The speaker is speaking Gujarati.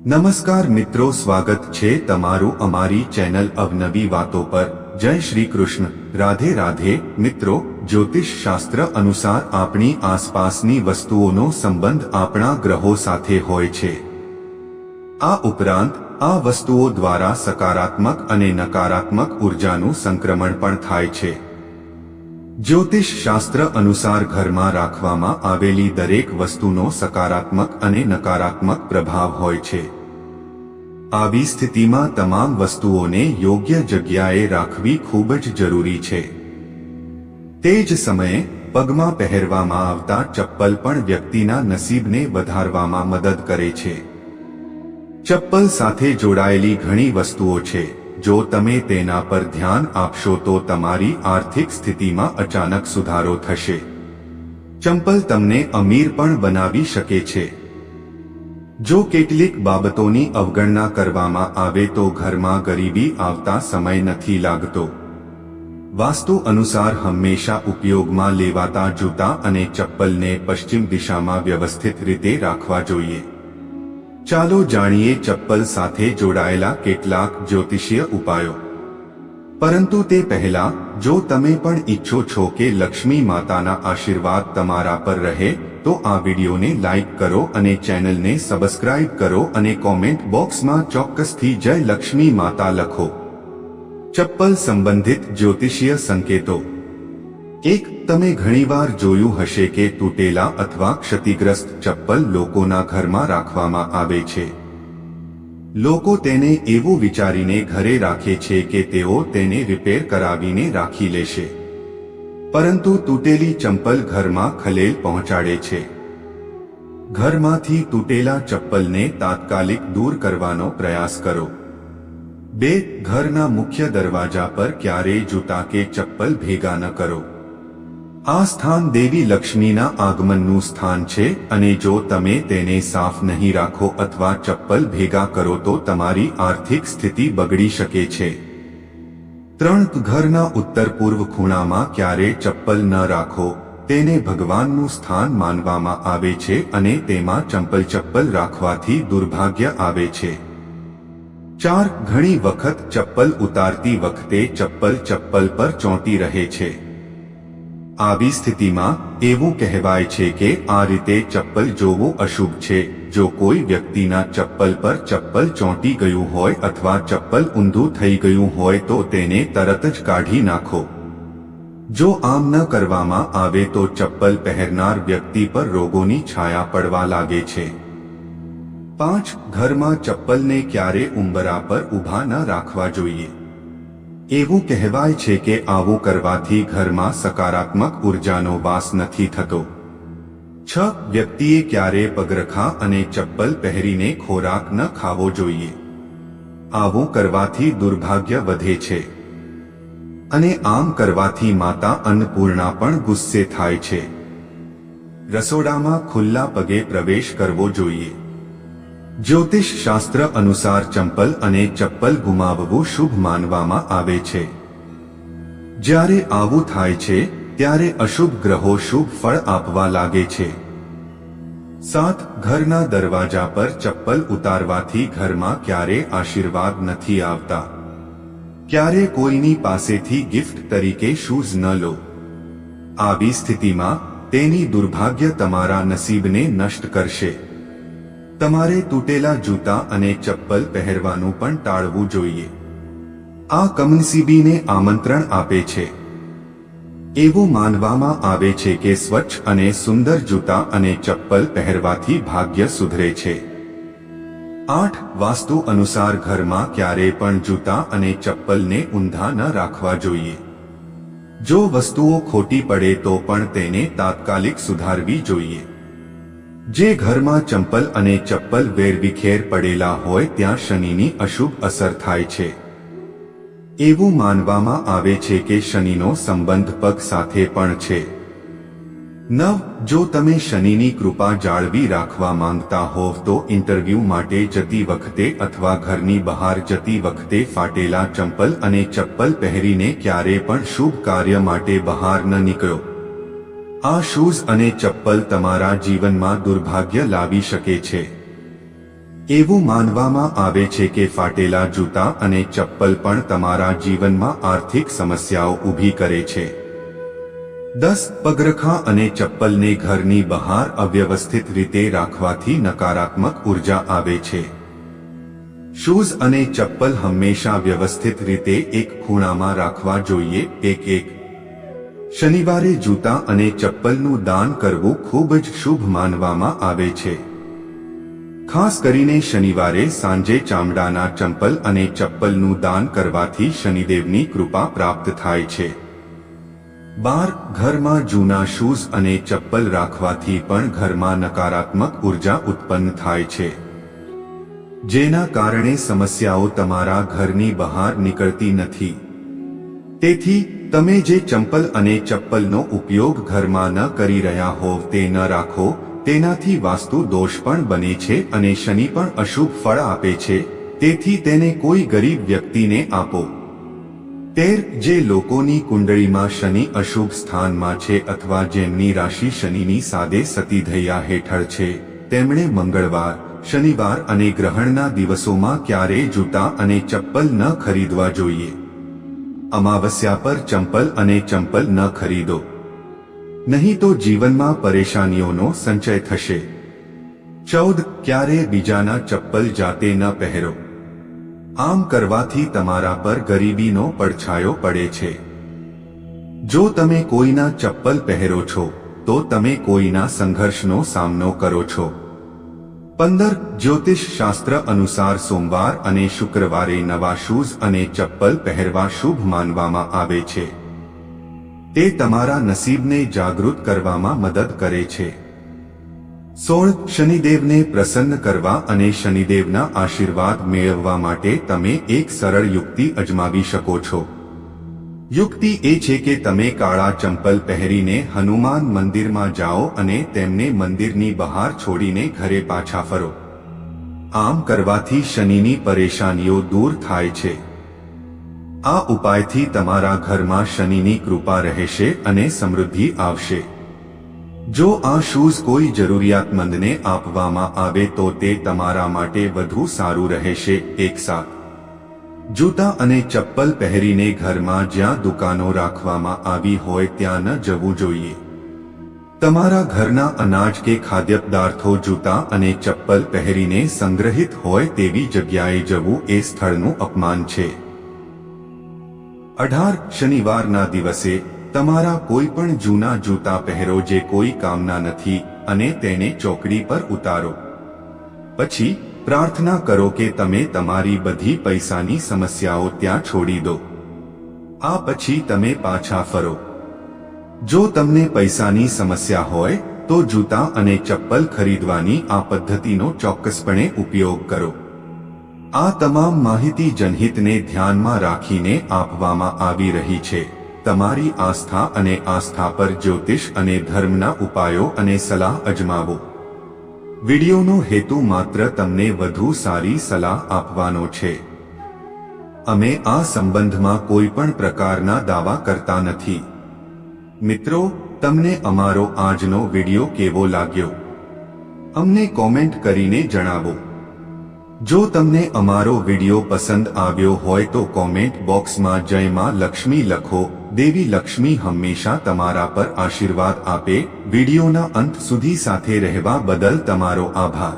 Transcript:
નમસ્કાર મિત્રો, સ્વાગત છે તમારું અમારી ચેનલ અવનવી વાતો પર। જય શ્રી કૃષ્ણ, રાધે રાધે। મિત્રો, જ્યોતિષ શાસ્ત્ર અનુસાર આપણી આસપાસની વસ્તુઓનો સંબંધ આપણા ગ્રહો સાથે હોય છે। આ ઉપરાંત આ વસ્તુઓ દ્વારા સકારાત્મક અને નકારાત્મક ઉર્જાનું સંક્રમણ પણ થાય છે। જ્યોતિષ શાસ્ત્ર અનુસાર ઘરમાં રાખવામાં આવેલી દરેક વસ્તુનો સકારાત્મક અને નકારાત્મક પ્રભાવ હોય છે। આવી સ્થિતિમાં તમામ વસ્તુઓને યોગ્ય જગ્યાએ રાખવી ખૂબ જ જરૂરી છે। તે જ સમયે પગમાં પહેરવામાં આવતા ચપ્પલ પણ વ્યક્તિના નસીબને વધારવામાં મદદ કરે છે। ચપ્પલ સાથે જોડાયેલી ઘણી વસ્તુઓ છે। જો તમે તેના પર ધ્યાન આપશો તો તમારી આર્થિક સ્થિતિમાં અચાનક સુધારો થશે। ચંપલ તમને અમીર પણ બનાવી શકે છે। જો કેટલીક બાબતોની અવગણના કરવામાં આવે તો ઘરમાં ગરીબી આવતા સમય નથી લાગતો। વાસ્તુ અનુસાર હંમેશા ઉપયોગમાં લેવાતા જૂતા અને ચપ્પલને પશ્ચિમ દિશામાં વ્યવસ્થિત રીતે રાખવા જોઈએ। ચાલો જાણીએ ચપ્પલ સાથે જોડાયેલા કેટલાક જ્યોતિષીય ઉપાયો। પરંતુ તે પહેલા, જો તમે પણ ઈચ્છો છો કે લક્ષ્મી માતાના આશીર્વાદ તમારા પર રહે તો આ વિડીયોને લાઈક કરો અને ચેનલને સબસ્ક્રાઇબ કરો અને કોમેન્ટ બોક્સમાં ચોક્કસથી જય લક્ષ્મી માતા લખો। ચપ્પલ સંબંધિત જ્યોતિષીય સંકેતો। 1. તમે ઘણીવાર જોયું હશે કે તૂટેલા અથવા ક્ષતિગ્રસ્ત ચપ્પલ લોકોના ઘરમાં રાખવામાં આવે છે। લોકો તેને એવું વિચારીને ઘરે રાખે છે કે તેઓ તેને રિપેર કરાવીને રાખી લેશે, પરંતુ તૂટેલી ચંપલ ઘરમાં ખલેલ પહોંચાડે છે। ઘરમાંથી તૂટેલા ચપ્પલને તાત્કાલિક દૂર કરવાનો પ્રયાસ કરો। 2. ઘરના મુખ્ય દરવાજા પર ક્યારેય જૂતા કે ચપ્પલ ભેગા ન કરો। આ સ્થાન દેવી લક્ષ્મીના આગમનનું સ્થાન છે અને જો તમે તેને સાફ નહીં રાખો અથવા ચપ્પલ ભેગા કરો તો તમારી આર્થિક સ્થિતિ બગડી શકે છે। 3. ઘરના ઉત્તર પૂર્વ ખૂણામાં ક્યારેય ચપ્પલ ન રાખો। તેને ભગવાનનું સ્થાન માનવામાં આવે છે અને તેમાં ચપ્પલ રાખવાથી દુર્ભાગ્ય આવે છે। 4. ઘણી વખત ચપ્પલ ઉતારતી વખતે ચપ્પલ પર ચોંટી રહે છે। આવી સ્થિતિમાં એવું કહેવાય છે કે આ રીતે ચપ્પલ જોવું અશુભ છે। જો કોઈ વ્યક્તિના ચપ્પલ પર ચપ્પલ ચોંટી ગયું હોય અથવા ચપ્પલ ઊંધું થઈ ગયું હોય તો તેને તરત જ કાઢી નાખો। જો આમ ન કરવામાં આવે તો ચપ્પલ પહેરનાર વ્યક્તિ પર રોગોની છાયા પડવા લાગે છે। 5. ઘરમાં ચપ્પલને ક્યારે ઉંબરા પર ઊભા ન રાખવા જોઈએ। એવું કહેવાય છે કે આવું કરવાથી ઘરમાં સકારાત્મક ઉર્જાનો વાસ નથી થતો। 6. વ્યક્તિએ ક્યારે પગરખા અને ચપ્પલ પહેરીને ખોરાક ન ખાવો જોઈએ। આવું કરવાથી દુર્ભાગ્ય વધે છે અને આમ કરવાથી માતા અન્નપૂર્ણા પણ ગુસ્સે થાય છે। રસોડામાં ખુલ્લા પગે પ્રવેશ કરવો જોઈએ। જ્યોતિષ શાસ્ત્ર અનુસાર ચંપલ અને ચપ્પલ ગુમાવવું શુભ માનવામાં આવે છે। જ્યારે આવું થાય છે ત્યારે અશુભ ગ્રહો શુભ ફળ આપવા લાગે છે। 7. ઘરના દરવાજા પર ચપ્પલ ઉતારવાથી ઘરમાં ક્યારે આશીર્વાદ નથી આવતા। ક્યારે કોઈની પાસેથી ગિફ્ટ તરીકે શૂઝ ન લો। આવી સ્થિતિમાં તેની દુર્ભાગ્ય તમારા નસીબને નષ્ટ કરશે। તમારે તૂટેલા જૂતા અને ચપ્પલ પહેરવાનું પણ ટાળવું જોઈએ। આ કમનસીબીને આમંત્રણ આપે છે। એવું માનવામાં આવે છે કે સ્વચ્છ અને સુંદર જૂતા અને ચપ્પલ પહેરવાથી ભાગ્ય સુધરે છે। 8. વાસ્તુ અનુસાર ઘરમાં ક્યારેય પણ જૂતા અને ચપ્પલને ઊંધા ન રાખવા જોઈએ। જો વસ્તુઓ ખોટી પડે તો પણ તેને તાત્કાલિક સુધારવી જોઈએ। જે ઘરમાં ચંપલ અને ચપ્પલ વેરવિખેર પડેલા હોય ત્યાં શનિની અશુભ અસર થાય છે। એવું માનવામાં આવે છે કે શનિનો સંબંધ પગ સાથે પણ છે। 9. જો તમે શનિની કૃપા જાળવી રાખવા માંગતા હોવ તો ઇન્ટરવ્યૂ માટે જતી વખતે અથવા ઘરની બહાર જતી વખતે ફાટેલા ચંપલ અને ચપ્પલ પહેરીને ક્યારે પણ શુભ કાર્ય માટે બહાર ન નીકળો। આ શૂઝ અને ચપ્પલ તમારા જીવનમાં દુર્ભાગ્ય લાવી શકે છે। એવું માનવામાં આવે છે કે ફાટેલા જૂતા અને ચપ્પલ પણ તમારા જીવનમાં આર્થિક સમસ્યાઓ ઊભી કરે છે. 10 પગરખાં અને ચપ્પલને ઘરની બહાર અવ્યવસ્થિત રીતે રાખવાથી નકારાત્મક ઉર્જા આવે છે. શૂઝ અને ચપ્પલ હંમેશા વ્યવસ્થિત રીતે એક ખૂણામાં રાખવા જોઈએ. 1 શનિવારે જૂતા અને ચપ્પલનું દાન કરવું ખૂબ જ શુભ માનવામાં આવે છે. ખાસ કરીને શનિવારે સાંજે ચામડાના ચંપલ અને ચપ્પલનું દાન કરવાથી શનિદેવની કૃપા પ્રાપ્ત થાય છે. 12 ઘરમાં જૂના શૂઝ અને ચપ્પલ રાખવાથી પણ ઘરમાં નકારાત્મક ઉર્જા ઉત્પન્ન થાય છે, જેના કારણે સમસ્યાઓ તમારા ઘરની બહાર નીકળતી નથી. તેથી તમે જે ચંપલ અને ચપ્પલનો ઉપયોગ ઘરમાં ન કરી રહ્યા હોવ તે ન રાખો. તેનાથી વાસ્તુ દોષ પણ બને છે અને શનિ પણ અશુભ ફળ આપે છે. તેથી તેને કોઈ ગરીબ વ્યક્તિને આપો. 13 જે લોકોની કુંડળીમાં શનિ અશુભ સ્થાનમાં છે અથવા જેમની રાશિ શનિની સાદે સતીધૈયા હેઠળ છે, તેમણે મંગળવાર, શનિવાર અને ગ્રહણના દિવસોમાં ક્યારેય જૂતા અને ચપ્પલ ન ખરીદવા જોઈએ. અમાવસ્યા પર ચંપલ ન ખરીદો, નહીં તો જીવનમાં પરેશાનીઓનો સંચય થશે. 14 ક્યારેય બીજાના ચપ્પલ જાતે ન પહેરો. આમ કરવાથી તમારા પર ગરીબીનો પડછાયો પડે છે. જો તમે કોઈના ચપ્પલ પહેરો છો તો તમે કોઈના સંઘર્ષનો સામનો કરો છો. 15 જ્યોતિષ શાસ્ત્ર અનુસાર સોમવાર અને શુક્રવારે નવા શૂઝ અને ચપ્પલ પહેરવા શુભ માનવામાં આવે છે. તે તમારા નસીબને જાગૃત કરવામાં મદદ કરે છે. 16 શનિદેવને પ્રસન્ન કરવા અને શનિદેવના આશીર્વાદ મેળવવા માટે તમે એક સરળ યુક્તિ અજમાવી શકો છો. યુક્તિ એ છે કે તમે કાળા ચંપલ પહેરીને હનુમાન મંદિરમાં જાઓ અને તેમને મંદિરની બહાર છોડીને ઘરે પાછા ફરો. આમ કરવાથી શનિની પરેશાનીઓ દૂર થાય છે. આ ઉપાયથી તમારા ઘરમાં શનિની કૃપા રહેશે અને સમૃદ્ધિ આવશે. જો આ શૂઝ કોઈ જરૂરિયાતમંદને આપવામાં આવે તો તે તમારા માટે વધુ સારું રહેશે. 1 જૂતા અને ચપ્પલ પહેરીને ઘરમાં જ્યાં દુકાનો રાખવામાં આવી હોય ત્યાં ન જવું જોઈએ. તમારા ઘરના અનાજ કે ખાદ્ય પદાર્થો જૂતા અને ચપ્પલ પહેરીને સંગ્રહિત હોય તેવી જગ્યાએ જવું એ સ્થળનું અપમાન છે. 18 શનિવારના દિવસે તમારા કોઈ પણ જૂના જૂતા પહેરો જે કોઈ કામના નથી અને તેને ચોકડી પર ઉતારો. પછી પ્રાર્થના કરો કે તમે તમારી બધી પૈસાની સમસ્યાઓ ત્યાં છોડી દો. આ પછી તમે પાછા ફરો. જો તમને પૈસાની સમસ્યા હોય તો જૂતા અને ચપ્પલ ખરીદવાની આ પદ્ધતિનો ચોક્કસપણે ઉપયોગ કરો. આ તમામ માહિતી જનહિતને ધ્યાનમાં રાખીને આપવામાં આવી રહી છે. તમારી આસ્થા અને આસ્થા પર જ્યોતિષ અને ધર્મના ઉપાયો અને સલાહ અજમાવો. વિડિયોનો હેતુ માત્ર તમને વધુ સારી સલાહ આપવાનો છે. અમે આ સંબંધમાં કોઈ પણ પ્રકારના દાવા કરતા નથી. મિત્રો, તમને અમારો આજનો વિડિયો કેવો લાગ્યો? અમને કોમેન્ટ કરીને જણાવો. જો તમને અમારો વિડિયો પસંદ આવ્યો હોય તો કોમેન્ટ બોક્સમાં જય માં લક્ષ્મી લખો. દેવી લક્ષ્મી હંમેશા તમારા પર આશીર્વાદ આપે. વિડિયોના અંત સુધી સાથે રહેવા બદલ તમારો આભાર.